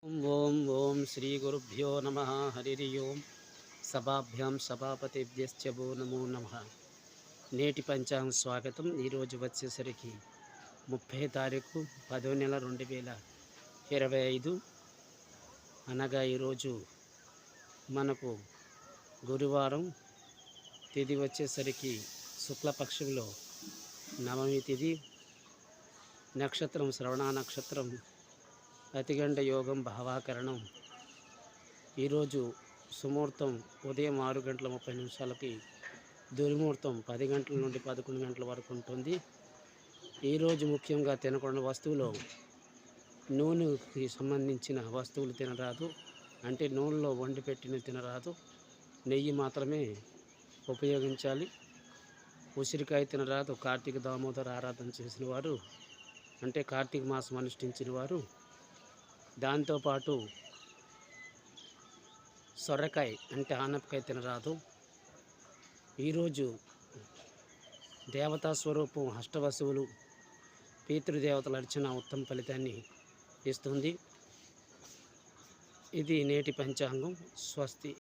ఓం శ్రీ గురుభ్యో నమ. హరి ఓం. సభాభ్యాం సభాపతిభ్యశ్చ భో నమో నమ. నేటి పంచాంగ స్వాగతం. ఈరోజు వచ్చేసరికి 30 తారీఖు 10వ నెల 2025, అనగా ఈరోజు మనకు గురువారం. తిథి వచ్చేసరికి శుక్లపక్షంలో నవమి తిథి. నక్షత్రం శ్రవణ నక్షత్రం. అతిగండ యోగం భావాకరణం. ఈరోజు సుముహూర్తం ఉదయం 6 గంటల 30 నిమిషాలకి, దుర్ముహూర్తం 10 గంటల నుండి 11 గంటల వరకు ఉంటుంది. ఈరోజు ముఖ్యంగా తినకూడని వస్తువులు, నూనెకి సంబంధించిన వస్తువులు తినరాదు. అంటే నూనెలో వండి పెట్టిన తినరాదు. నెయ్యి మాత్రమే ఉపయోగించాలి. ఉసిరికాయ తినరాదు. కార్తీక దామోదర ఆరాధన చేసిన వారు, అంటే కార్తీక మాసం అనుష్ఠించిన వారు. దాంతోపాటు సొరకాయ అంటే ఆనపకాయ తినరాదు. ఈరోజు దేవతా స్వరూపం అష్టవసువులు, పితృదేవతల అర్చన ఉత్తమ ఫలితాన్ని ఇస్తుంది. ఇది నేటి పంచాంగం. స్వస్తి.